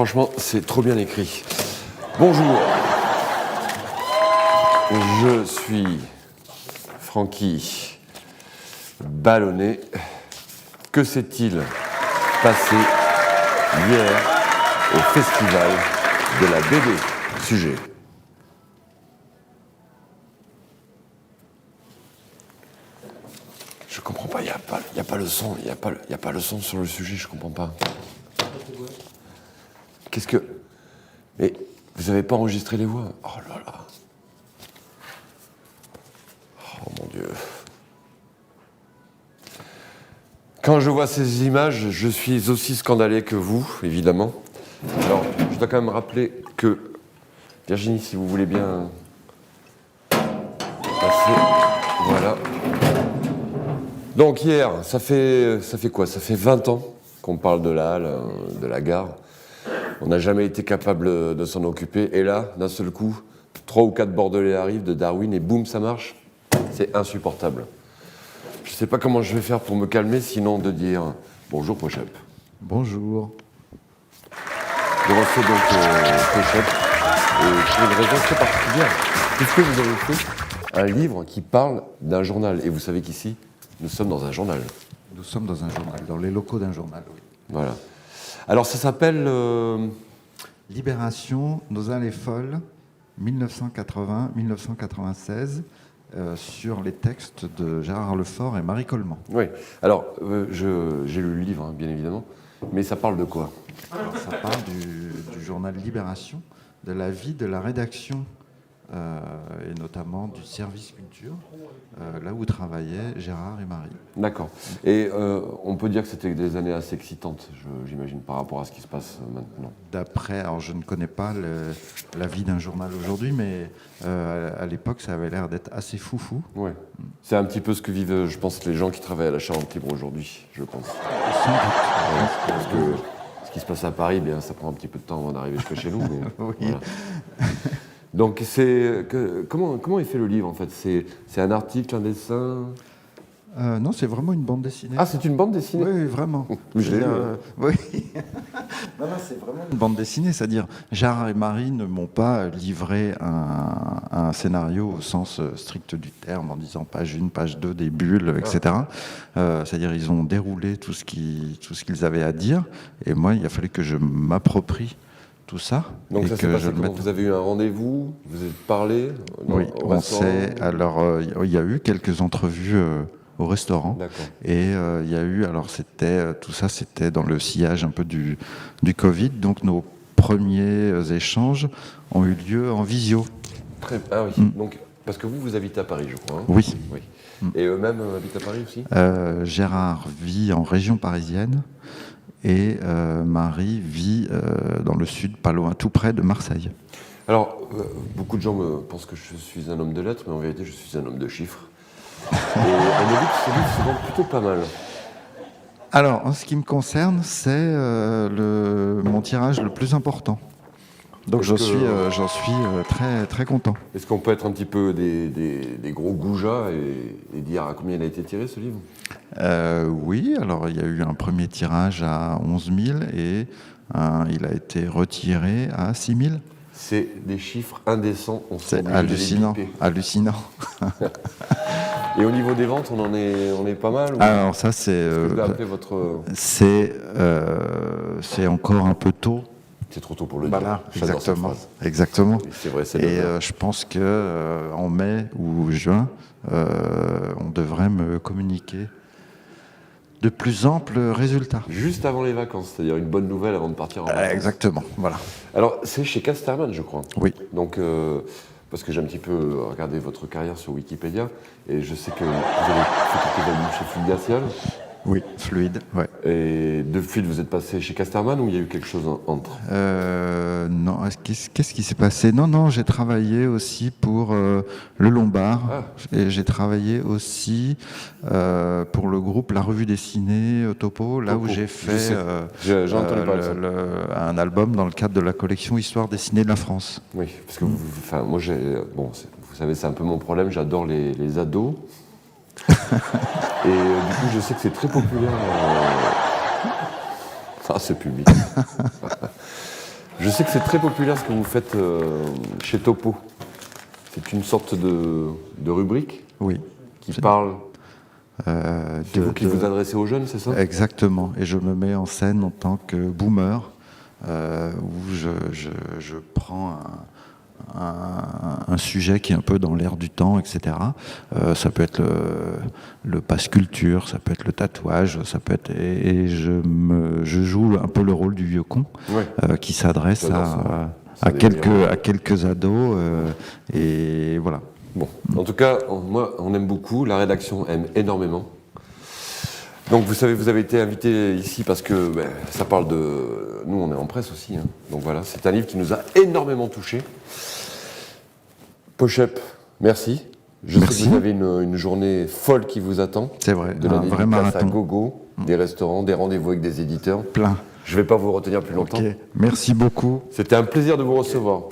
Franchement, c'est trop bien écrit. Bonjour. Je suis Francky Ballonnet. Que s'est-il passé hier au festival de la BD? Sujet. Je comprends pas, il n'y a pas le son, il y a pas le son sur le sujet, je comprends pas. Qu'est-ce que... Mais vous n'avez pas enregistré les voix? Oh là là. Oh mon Dieu. Quand je vois ces images, je suis aussi scandalé que vous, évidemment. Alors, je dois quand même rappeler que... Virginie, si vous voulez bien... passer... Voilà. Donc hier, ça fait quoi? Ça fait 20 ans qu'on parle de la halle, de la gare. On n'a jamais été capable de s'en occuper. Et là, d'un seul coup, 3 ou 4 Bordelais arrivent de Darwin et boum, ça marche. C'est insupportable. Je ne sais pas comment je vais faire pour me calmer, sinon de dire bonjour Pochep. Bonjour. Je reçois donc Pochep pour une raison très particulière. Puisque vous avez fait un livre qui parle d'un journal. Et vous savez qu'ici, nous sommes dans un journal. Nous sommes dans un journal, dans les locaux d'un journal, oui. Voilà. Alors ça s'appelle... Libération, Nos Allées Folles, 1980-1996, sur les textes de Gérard Lefort et Marie Coleman. Oui. Alors, j'ai lu le livre, hein, bien évidemment. Mais ça parle de quoi? Alors, ça parle du journal Libération, de la vie de la rédaction, et notamment du service culture, là où travaillaient Gérard et Marie. D'accord. Et on peut dire que c'était des années assez excitantes, j'imagine, par rapport à ce qui se passe maintenant. D'après, alors je ne connais pas la vie d'un journal aujourd'hui, mais à l'époque, ça avait l'air d'être assez foufou. Ouais. C'est un petit peu ce que vivent, je pense, les gens qui travaillent à la Charente Libre aujourd'hui, je pense. Sans doute. Ouais, parce que ce qui se passe à Paris, bien, ça prend un petit peu de temps avant d'arriver jusqu'à chez nous. Mais, Oui. voilà. Donc, comment est fait le livre, en fait? C'est un article, un dessin? Non, c'est vraiment une bande dessinée. Ah, c'est une bande dessinée? Oui, vraiment. Oui, je l'ai lu. Oui. Non, c'est vraiment une bande dessinée, c'est-à-dire Gérard et Marie ne m'ont pas livré un scénario au sens strict du terme, en disant page 1, page 2, des bulles, etc. C'est-à-dire ils ont déroulé tout ce qu'ils avaient à dire, et moi, il a fallu que je m'approprie tout ça. Donc et ça s'est que passé je le comment? mette... Vous avez eu un rendez-vous? Vous avez parlé? Oui, on s'est... Alors, il y a eu quelques entrevues au restaurant. D'accord. Et il y a eu... Alors, tout ça, c'était dans le sillage un peu du Covid. Donc, nos premiers échanges ont eu lieu en visio. Ah oui, donc, parce que vous habitez à Paris, je crois. Hein? Oui. Et eux-mêmes habitent à Paris aussi? Gérard vit en région parisienne. Et Marie vit dans le sud, pas loin, tout près de Marseille. Alors, beaucoup de gens pensent que je suis un homme de lettres, mais en vérité, je suis un homme de chiffres. Et on me dit que ce livre se vend plutôt pas mal. Alors, en ce qui me concerne, c'est mon tirage le plus important. Donc j'en suis très, très content. Est-ce qu'on peut être un petit peu des gros goujats et dire à combien il a été tiré, ce livre? Oui, alors il y a eu un premier tirage à 11 000 et il a été retiré à 6 000. C'est des chiffres indécents. C'est hallucinant. Hallucinant. Et au niveau des ventes, on est pas mal? Alors ça, c'est... Vous appelez votre... C'est encore un peu tôt. C'est trop tôt pour le voilà, dire. Exactement. Exactement. Oui, c'est vrai, et je pense que en mai ou juin, on devrait me communiquer de plus amples résultats. Juste avant les vacances, c'est-à-dire une bonne nouvelle avant de partir en vacances. Exactement, voilà. Alors, c'est chez Casterman, je crois. Oui. Donc, parce que j'ai un petit peu regardé votre carrière sur Wikipédia, et je sais que vous avez fait quelques années chez Fluide Glacial. Oui, Fluide, ouais. Et de Fluide, vous êtes passé chez Casterman ou il y a eu quelque chose entre? Non, qu'est-ce qui s'est passé? Non, j'ai travaillé aussi pour le Lombard. Ah. Et j'ai travaillé aussi pour le groupe La Revue Dessinée Topo, là où j'ai fait un album dans le cadre de la collection Histoire dessinée de la France. Oui, parce que moi, vous savez, c'est un peu mon problème, j'adore les ados. Et du coup, je sais que c'est très populaire. C'est public. Je sais que c'est très populaire ce que vous faites chez Topo. C'est une sorte de rubrique Oui. qui parle. C'est vous qui vous adressez aux jeunes, c'est ça? Exactement. Et je me mets en scène en tant que boomer, où je prends un sujet qui est un peu dans l'air du temps, etc. Ça peut être le passe culture, ça peut être le tatouage, ça peut être et je joue un peu le rôle du vieux con, Ouais. qui s'adresse à quelques ados, et voilà. Bon, en tout cas, moi, on aime beaucoup, la rédaction aime énormément. Donc, vous savez, vous avez été invité ici parce que ça parle de... Nous, on est en presse aussi, hein. Donc voilà, c'est un livre qui nous a énormément touchés. Pochep, merci. Merci. Sais que vous avez une journée folle qui vous attend. C'est vrai, de la un vrai dédicace à marathon. gogo, des restaurants, des rendez-vous avec des éditeurs. Plein. Je ne vais pas vous retenir plus longtemps. Ok, merci beaucoup. C'était un plaisir de vous recevoir.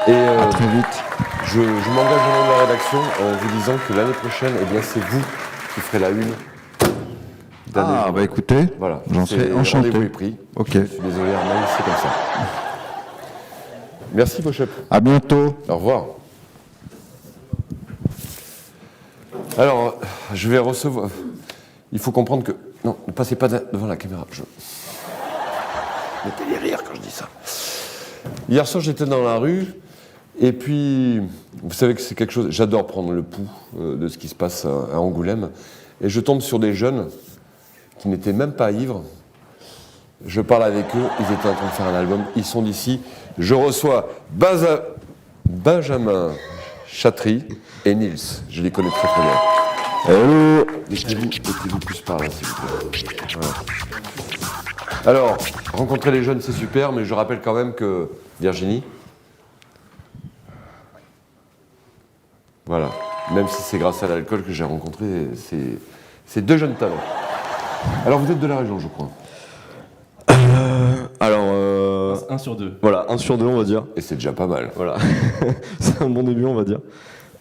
Et À très vite. je m'engage au nom de la rédaction en vous disant que l'année prochaine, eh bien, c'est vous qui ferez la une. Ah, bah écoutez, Voilà. j'en serais enchanté. Rendez-vous est pris. Ok. Je suis désolé, Armand, c'est comme ça. Merci, Pochep. À bientôt. Au revoir. Alors, je vais recevoir... Il faut comprendre que... Non, ne passez pas devant la caméra. Mettez les rires quand je dis ça. Hier soir, j'étais dans la rue, et puis, vous savez que c'est quelque chose... J'adore prendre le pouls de ce qui se passe à Angoulême, et je tombe sur des jeunes qui n'étaient même pas ivres. Je parle avec eux, ils étaient en train de faire un album, ils sont d'ici. Je reçois Benjamin Chatry et Nils, je les connais très très bien. Hello. Mettez-vous plus par là, s'il vous plaît. Voilà. Alors, rencontrer les jeunes, c'est super, mais je rappelle quand même que Virginie, voilà, même si c'est grâce à l'alcool que j'ai rencontré ces deux jeunes talents. Alors, vous êtes de la région, je crois. Alors, 1 sur 2. voilà, 1 sur 2 on va dire. Et c'est déjà pas mal. Voilà, c'est un bon début on va dire.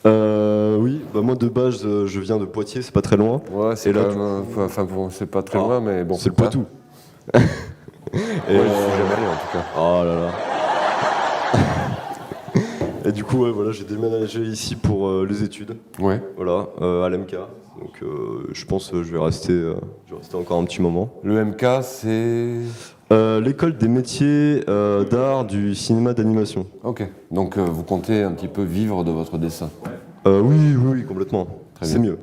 Oui, bah moi de base je viens de Poitiers, c'est pas très loin. Ouais, c'est Et là, quand même, enfin, bon, c'est pas très Ah, loin, mais bon. c'est le Poitou. Et ouais, je suis jamais allé en tout cas. Oh là là. Et du coup, ouais, voilà, j'ai déménagé ici pour les études, Ouais. voilà, à l'MK. Donc je pense que je vais rester encore un petit moment. Le MK, c'est... L'école des métiers d'art du cinéma d'animation. Ok. Donc vous comptez un petit peu vivre de votre dessin. Oui, complètement. Très C'est bien. mieux.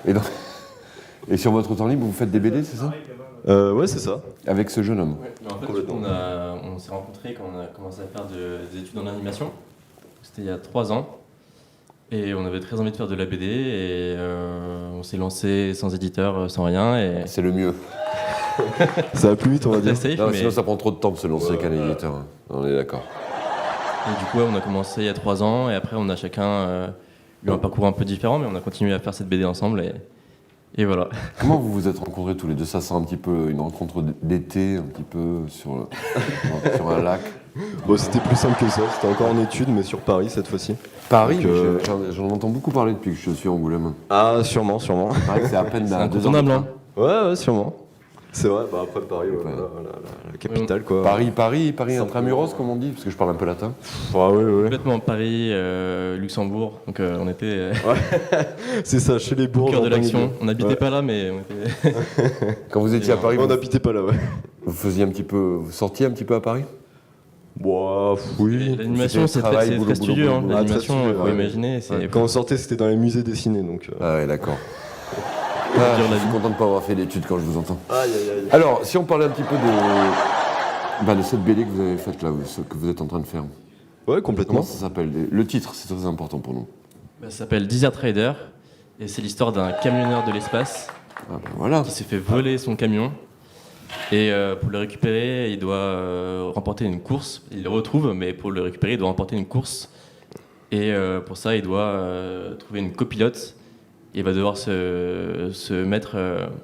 Et donc... Et sur votre temps libre, vous faites des BD, c'est ça? Ouais, c'est ça. Avec ce jeune homme. Mais en fait, Complètement. on s'est rencontrés quand on a commencé à faire des études en animation. C'était il y a 3 ans. Et on avait très envie de faire de la BD. Et on s'est lancé sans éditeur, sans rien. Et C'est le mieux. Ça va plus vite, on va dire. très safe, Non, mais... sinon ça prend trop de temps de se lancer avec un éditeur. Hein. On est d'accord. Et du coup, ouais, on a commencé il y a 3 ans. Et après, on a chacun eu un parcours un peu différent. Mais on a continué à faire cette BD ensemble. Et voilà. Comment vous vous êtes rencontrés tous les deux? Ça sent un petit peu une rencontre d'été, un petit peu sur un lac. Bon, c'était plus simple que ça. C'était encore en études, mais sur Paris cette fois-ci. Paris, Donc, j'en entends beaucoup parler depuis que je suis à Angoulême. Ah, sûrement. Pareil que c'est à peine C'est à 2 heures de incontournable, train. hein. Ouais, sûrement. C'est vrai, bah après Paris, ouais, voilà, la capitale quoi. Paris intramuros, comme on dit, parce que je parle un peu latin. Ah ouais. Complètement Paris, Luxembourg. Donc on était C'est ça, chez les au bourgs. cœur de en plein l'action. milieu. On n'habitait Ouais. pas là, mais on était... Quand vous étiez à Paris, On n'habitait pas là, ouais. vous faisiez un petit peu, vous sortiez un petit peu à Paris? Bon, oui. L'animation, C'était c'est travail, très boulot, studieux. boulot, Hein. boulot. L'animation, Ah, très il faut studieux, ouais. imaginer. C'est Quand on sortait, c'était dans les musées dessinés, donc. Ah ouais, d'accord. dire Je la suis vie. content de ne pas avoir fait d'études quand je vous entends. Aïe. Alors, si on parlait un petit peu de cette BD que vous avez faite là, ce que vous êtes en train de faire. Ouais, Comment complètement. ça s'appelle? Le titre, c'est très important pour nous. Ça s'appelle Desert Rider. Et c'est l'histoire d'un camionneur de l'espace Ah ben voilà. qui s'est fait voler son camion. Et pour le récupérer, il doit remporter une course. Il le retrouve, mais pour le récupérer, il doit remporter une course. Et pour ça, il doit trouver une copilote. Il va devoir se mettre...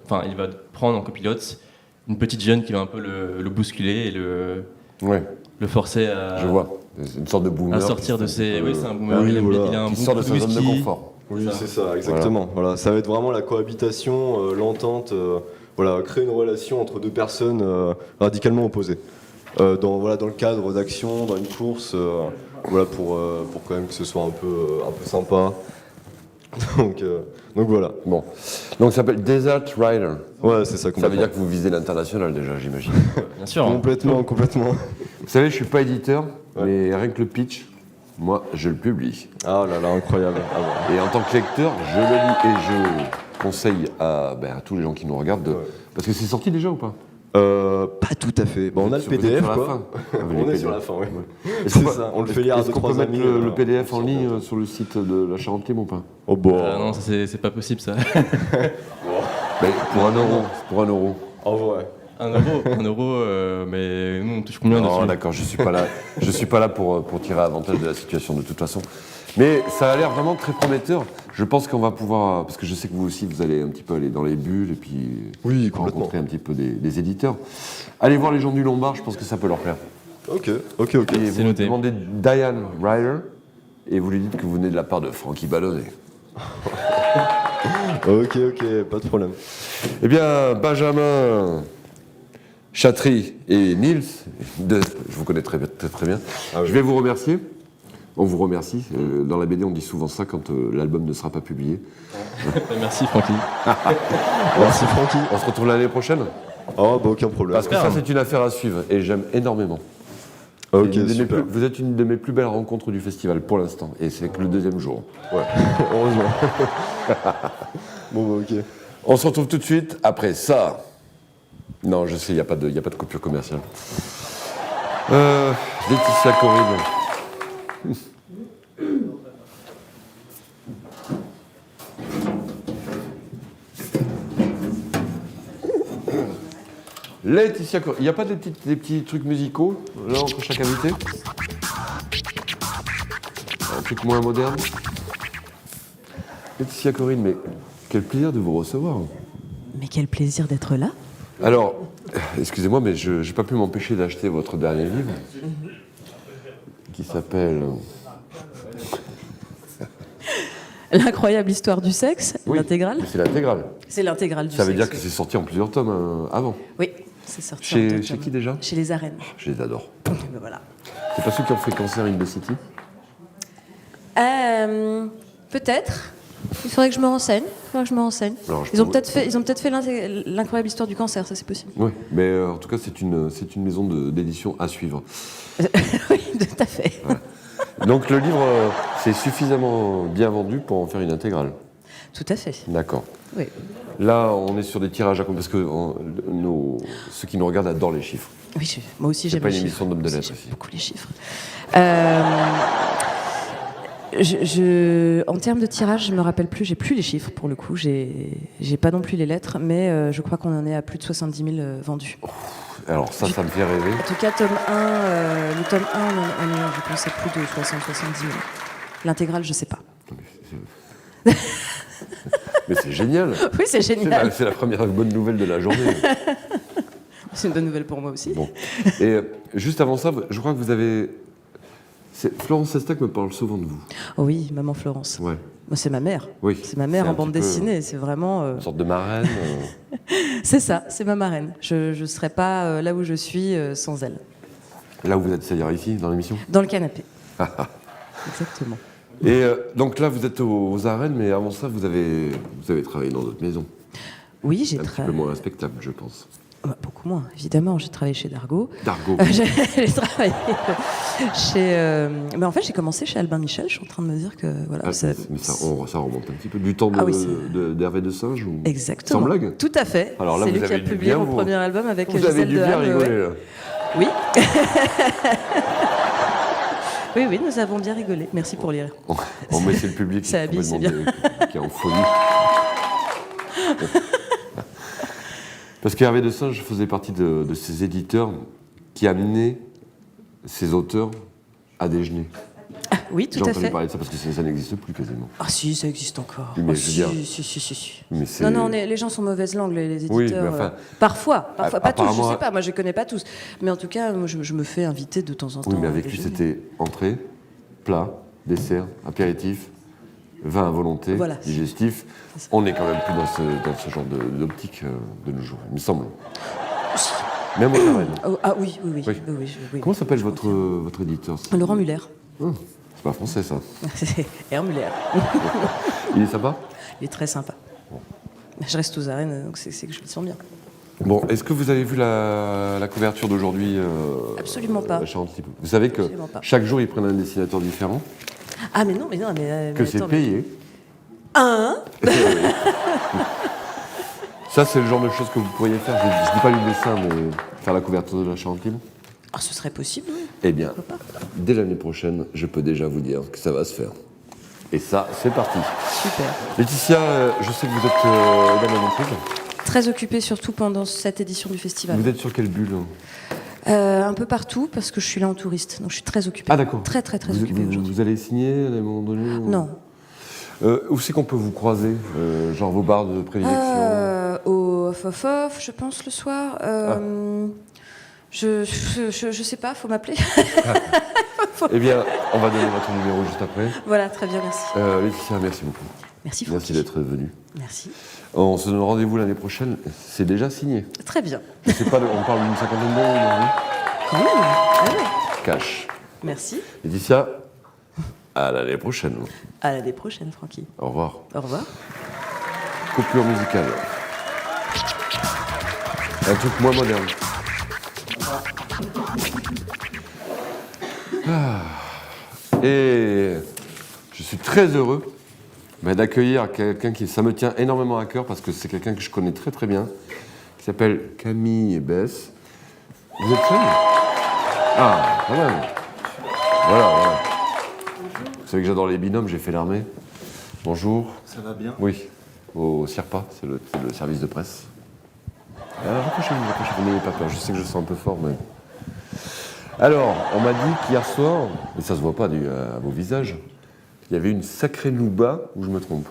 Enfin, il va prendre en copilote une petite jeune qui va un peu le bousculer et Ouais, le forcer à, je vois. C'est une sorte de boomer. à sortir de ses... Oui, c'est un boomer. Oui, il, voilà. il a un Qui bon sort de coup sa zone de whisky. confort. Oui, c'est ça, exactement. Voilà. Ça va être vraiment la cohabitation, l'entente voilà, créer une relation entre deux personnes radicalement opposées. Dans le cadre d'action, dans une course, voilà, pour quand même que ce soit un peu sympa. Donc voilà. Bon. Donc ça s'appelle Desert Rider. Ouais, c'est ça. Ça veut Complètement. dire que vous visez l'international déjà, j'imagine. Bien sûr. Hein. Complètement. Vous savez, je suis pas éditeur, Ouais. mais rien que le pitch, moi, je le publie. Ah là là, incroyable. Ah ouais. Et en tant que lecteur, je le lis et je conseille à tous les gens qui nous regardent de... Ouais. Parce que c'est sorti déjà ou pas? Pas tout à fait. Bon, on a le Vous êtes PDF, sur la quoi. fin. Ah, vous On les est sur PDF. la fin, ouais. Est-ce C'est qu'on ça, peut- on le fait lire à est-ce qu'on 2-3 peut mettre amis, le PDF en ligne sur le site de la Charente Libre ou pas? Oh bon. Non, ça, c'est pas possible ça. Mais pour 1 euro. Pour 1 euro. En vrai. 1 euro, mais nous on touche combien Non, dessus? d'accord, je suis pas là. Je suis pas là pour tirer avantage de la situation de toute façon. Mais ça a l'air vraiment très prometteur. Je pense qu'on va pouvoir, parce que je sais que vous aussi, vous allez un petit peu aller dans les bulles et puis Oui, complètement. rencontrer un petit peu des éditeurs. Allez voir les gens du Lombard, je pense que ça peut leur plaire. Ok. Et C'est vous noté. demandez Diane Ryder et vous lui dites que vous venez de la part de Francky Ballonnet. Ok, pas de problème. Eh bien, Benjamin Chatry et Nils, je vous connais très bien. Ah oui. Je vais vous remercier. On vous remercie. Dans la BD, on dit souvent ça quand l'album ne sera pas publié. Merci Francky. Merci Francky. On se retrouve l'année prochaine. Oh bah aucun problème. Parce que ça, c'est une affaire à suivre et j'aime énormément. Ok, C'est une de mes super. plus- vous êtes une de mes plus belles rencontres du festival pour l'instant et c'est que le 2e jour. Ouais, heureusement. Bon bah ok. On se retrouve tout de suite après ça. Non, je sais, il n'y a pas de coupure commerciale. Laetitia Corrine. Laetitia Corrine. Il n'y a pas des petits trucs musicaux, là, entre chaque invité? Un truc moins moderne? Laetitia Corrine, mais quel plaisir de vous recevoir. Mais quel plaisir d'être là. Alors, excusez-moi, mais je n'ai pas pu m'empêcher d'acheter votre dernier livre, qui s'appelle... L'incroyable histoire du sexe, Oui, l'intégrale. mais c'est l'intégrale. C'est l'intégrale du Ça veut sexe. dire que c'est sorti en plusieurs tomes avant. Oui, c'est sorti. en deux Chez tomes. qui déjà? Chez les arènes. Je les adore. Ben voilà. C'est pas ceux qui ont fait Cancer in the City? Peut-être. Il faudrait que je me renseigne. Alors, je Ils ont peux- peut-être fait l'incroyable histoire du cancer, ça c'est possible. Oui, mais en tout cas, c'est une maison d'édition à suivre. Oui, tout à fait. Donc le livre, c'est suffisamment bien vendu pour en faire une intégrale. Tout à fait. D'accord. Oui. Là, on est sur des tirages à compte, parce que ceux qui nous regardent adorent les chiffres. Oui, moi aussi C'est j'aime pas les une chiffres. émission d'homme de Moi aussi, lettres, j'aime ici. beaucoup les chiffres. En termes de tirage, je me rappelle plus, j'ai plus les chiffres pour le coup, j'ai pas non plus les lettres, mais je crois qu'on en est à plus de 70 000 vendus. Alors ça me fait rêver. En tout cas, le tome 1, je pense à plus de 60-70 000. L'intégrale, je sais pas. Mais c'est génial. Oui, c'est génial. C'est la première bonne nouvelle de la journée. C'est une bonne nouvelle pour moi aussi. Bon. Et juste avant ça, je crois que vous avez... Florence Sestac me parle souvent de vous. Oh oui, maman Florence. Ouais. Moi, c'est ma mère. Oui. C'est ma mère C'est en un bande petit peu dessinée. C'est vraiment. Une sorte de marraine. C'est ça, c'est ma marraine. Je ne serais pas là où je suis sans elle. Là où vous êtes, c'est-à-dire ici, dans l'émission. Dans le canapé. Exactement. Et donc là, vous êtes aux arènes, mais avant ça, vous avez travaillé dans d'autres maisons. Oui, j'ai Un petit peu moins respectable, je pense. Beaucoup moins, évidemment. J'ai travaillé chez Dargaud. Dargaud. J'ai travaillé chez. Mais en fait, j'ai commencé chez Albin Michel. Je suis en train de me dire que voilà. Ah, ça remonte un petit peu. Du temps Ah oui, d'Hervé de Singe ou... Exactement. Sans blague. Tout à fait. Alors là, c'est vous lui qui a avez dû publié bien mon vous- premier album avec Vous avez Gisèle dû bien Dehaene, ouais. rigoler, là. Oui. Oui, nous avons bien rigolé. Merci pour les rires. On met c'est le public Ça habille, c'est bien. qui est en folie. Parce qu'Hervé de Singe faisait partie de ces éditeurs qui amenaient ces auteurs à déjeuner. Oui, tout J'ai à entendu fait. parler de ça parce que ça n'existe plus quasiment. Ah si, ça existe encore. Oui, mais Ah, je veux si, dire- si. Mais c'est- Non, les gens sont mauvaise langue, les éditeurs. Oui, mais enfin- parfois, pas tous, apparemment- je sais pas, moi je connais pas tous. Mais en tout cas, moi, je me fais inviter de temps en temps. Oui, mais à avec lui, déjeuner. c'était entrée, plat, dessert, apéritif, vin à volonté, Voilà. digestif. C'est ça. On n'est quand même plus dans ce genre d'optique de nos jours, il me semble. Même au Carême. Ah oui, oui, oui. Oui. oui, oui. Comment s'appelle votre éditeur? Laurent Muller. C'est pas français, ça. C'est R. Muller. Il est sympa? Il est très sympa. Je reste aux arènes, donc c'est que je me sens bien. Bon, est-ce que vous avez vu la couverture d'aujourd'hui Absolument pas. la Charente-Lippe. Vous savez que Absolument pas. chaque jour, ils prennent un dessinateur différent, Ah mais non, mais que c'est attends, payé. Hein? Ça, c'est le genre de choses que vous pourriez faire. Je dis pas du dessin, mais faire la couverture de la Charente-Libre. Ah, ce serait possible, oui. Eh bien, Pourquoi pas? dès l'année prochaine, je peux déjà vous dire que ça va se faire. Et ça, c'est parti. Super. Laetitia, je sais que vous êtes dans la entreprise. Très occupée surtout pendant cette édition du festival. Vous êtes sur quelle bulle? Un peu partout parce que je suis là en touriste, donc je suis très occupée. Ah, d'accord. Très occupée aujourd'hui. Vous allez signer à un moment donné ou... Non. Où c'est qu'on peut vous croiser genre vos bars de prédilection? Au off, je pense, le soir. Je sais pas, faut m'appeler. Eh bien, on va donner votre numéro juste après. Voilà, très bien, merci. Laetitia, merci beaucoup. Merci Francky. Merci d'être venue. Merci. On se donne rendez-vous l'année prochaine. C'est déjà signé. Très bien. C'est pas, on parle d'une cinquantaine d'euros, non? Quand même. Ah ouais. Cash. Merci. Laetitia, à l'année prochaine. À l'année prochaine, Francky. Au revoir. Au revoir. Coupure musicale. Un truc moins moderne. Et je suis très heureux d'accueillir quelqu'un qui, ça me tient énormément à cœur parce que c'est quelqu'un que je connais très très bien, qui s'appelle Camille Bess. Vous êtes seul? Ah, quand même. Voilà. Vous savez que j'adore les binômes, j'ai fait l'armée. Bonjour. Ça va bien? Oui, au CIRPA, c'est le service de presse. Rapprochez-vous, n'ayez pas peur, je sais que je sens un peu fort, mais... Alors, on m'a dit qu'hier soir, et ça se voit pas à vos visages, il y avait une sacrée nouba, ou je me trompe?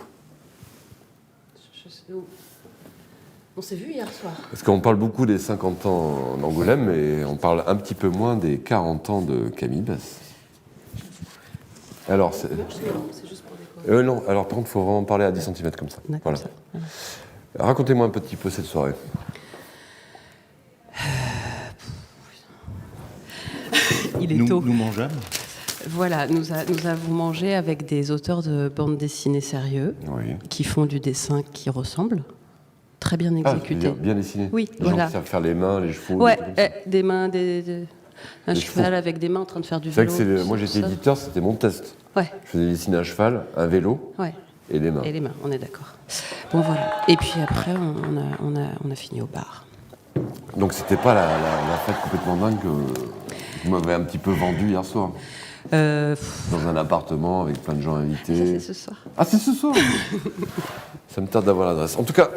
On s'est vu hier soir. Parce qu'on parle beaucoup des 50 ans d'Angoulême, mais on parle un petit peu moins des 40 ans de Camille Bess. Alors, c'est juste pour décorer. non, alors par contre, il faut vraiment parler à 10 cm comme ça. D'accord, Voilà. ça. Racontez-moi un petit peu cette soirée. Il est tôt. Nous mangeâmes. Voilà, nous avons mangé avec des auteurs de bande dessinée sérieux Oui. qui font du dessin qui ressemble, très bien Ah, je veux exécuté. dire, bien dessiné. Oui, Les gens voilà. qui savent faire les mains, les chevaux. Ouais, des trucs comme ça. des mains, un Des cheval chevaux. avec des mains en train de faire du C'est vrai vélo. que moi j'étais ça. éditeur, c'était mon test. Ouais, Je faisais dessiner un cheval, un vélo ouais. et des mains. Et les mains, on est d'accord. Bon voilà. Et puis après, on a fini au bar. Donc c'était pas la fête complètement dingue que vous m'avez un petit peu vendue hier soir. Dans un appartement avec plein de gens Ça invités. c'est ce soir. Ah, c'est ce soir. Ça me tarde d'avoir l'adresse. En tout cas,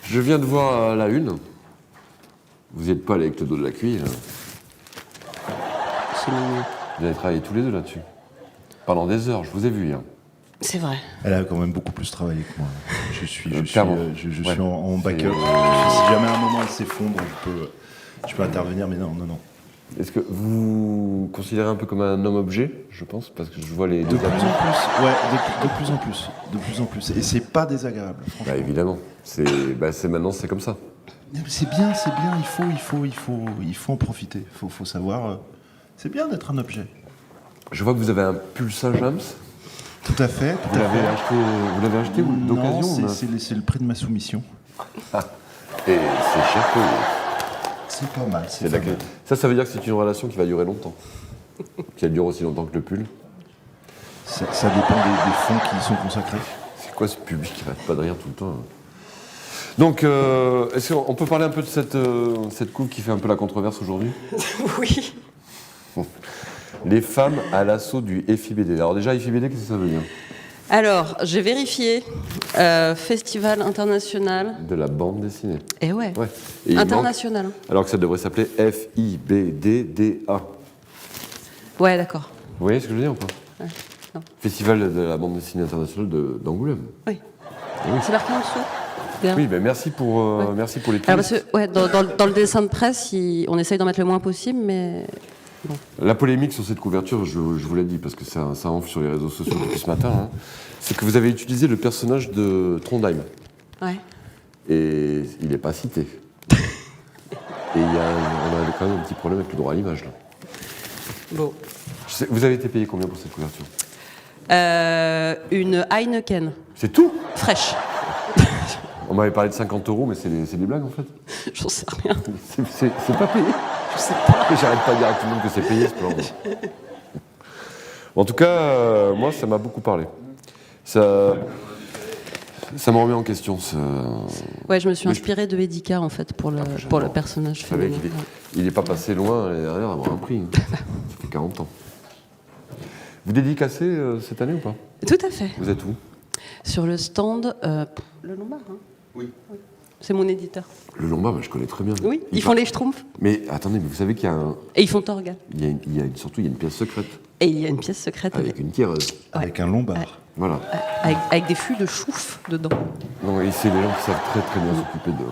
je viens de voir la une. Vous n'y êtes pas allé avec le dos de la cuille. Là. C'est mignon. Vous avez travaillé tous les deux là-dessus. Pendant des heures, je vous ai vu hier. C'est vrai. Elle a quand même beaucoup plus travaillé que moi. Je suis clairement. je Ouais. suis en backup. C'est- Si jamais à un moment elle s'effondre, je peux intervenir, mais non. Est-ce que vous considérez un peu comme un homme-objet, je pense, parce que je vois les De deux plus en habits. plus, ouais, de plus en plus. Et c'est pas désagréable, franchement. Bah évidemment. C'est maintenant, c'est comme ça. C'est bien, il faut en profiter. Faut savoir. C'est bien d'être un objet. Je vois que vous avez un pull Saint-James. Tout à fait. Vous l'avez acheté ou d'occasion ou Non, neuf? c'est le prix de ma soumission. Et c'est cher payé. C'est pas mal. C'est de la qualité. Ça veut dire que c'est une relation qui va durer longtemps. Qu'elle dure aussi longtemps que le pull. Ça dépend des fonds qui y sont consacrés. C'est quoi ce public qui arrête pas de rire tout le temps hein? Donc, est-ce qu'on peut parler un peu de cette couve qui fait un peu la controverse aujourd'hui? Oui. Les femmes à l'assaut du FIBD. Alors déjà, FIBD, qu'est-ce que ça veut dire? Alors, j'ai vérifié. Festival international. De la bande dessinée. Et ouais. Ouais. Et il manque- International. alors que ça devrait s'appeler FIBDDA. Ouais, d'accord. Vous voyez ce que je veux dire ou pas? Ouais, non. Festival de la bande dessinée internationale d'Angoulême. Oui. Oui. C'est marqué en dessous. Bien. Oui, ben merci pour les Alors, parce pistes. que, ouais, dans le dessin de presse, on essaye d'en mettre le moins possible, mais La polémique sur cette couverture, je vous l'ai dit, parce que ça enfle sur les réseaux sociaux depuis ce matin, hein, c'est que vous avez utilisé le personnage de Trondheim. Ouais. Et il n'est pas cité. Et on a quand même un petit problème avec le droit à l'image, là. Bon. Vous avez été payé combien pour cette couverture? Une Heineken C'est tout? fraîche. On m'avait parlé de 50 €, mais c'est des blagues, en fait. J'en sais rien. C'est pas payé. Je sais pas. J'arrête pas de dire à tout le monde que c'est payé, ce plan. En tout cas, moi, ça m'a beaucoup parlé. Ça me remet en question. Ouais, je me suis inspirée de Edika en fait pour le personnage Vous savez féminin. qu'il n'est pas passé loin l'année dernière à avoir un prix. Ça fait 40 ans. Vous dédicacez cette année ou pas? Tout à fait. Vous êtes où? Sur le stand, le Lombard. Hein. Oui. C'est mon éditeur. Le Lombard, je connais très bien. Oui, ils font les Schtroumpfs Mais attendez, mais vous savez qu'il y a et ils font Torgal. surtout il y a une pièce secrète Et il y a une pièce secrète avec une tireuse. Avec un lombard. Voilà. avec des fûts de chouf dedans. Non, et c'est les gens qui savent très très bien s'occuper de.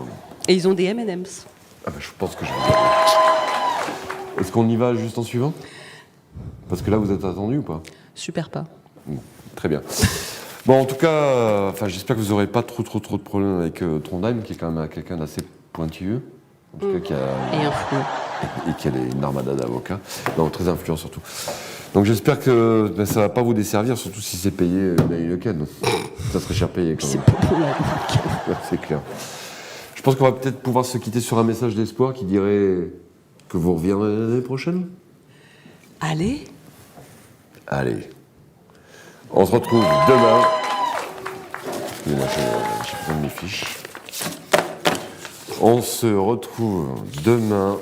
Et ils ont des M&M's. Ah je pense que je vais regarder. Est-ce qu'on y va juste en suivant? Parce que là, vous êtes attendu ou pas? Super pas. Très bien. Bon, en tout cas, j'espère que vous n'aurez pas trop de problèmes avec Trondheim, qui est quand même quelqu'un d'assez pointilleux. En tout cas, Et un flou. et qui a une armada d'avocats. Non, très influent surtout. Donc j'espère que ça ne va pas vous desservir, surtout si c'est payé une Heineken. Ça serait cher payé quand même. C'est pas pour la C'est clair. Je pense qu'on va peut-être pouvoir se quitter sur un message d'espoir qui dirait que vous reviendrez l'année prochaine. Allez. Allez. On se retrouve demain. Excusez-moi, j'ai besoin de mes fiches. On se retrouve demain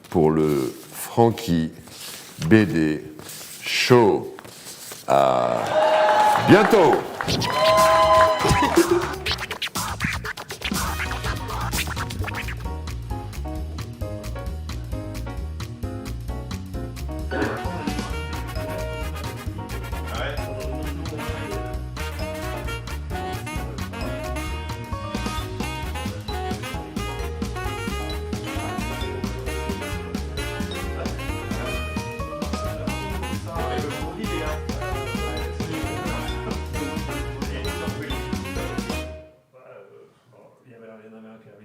pour le Francky BD Show. À bientôt. Il y en avait un qui arrive.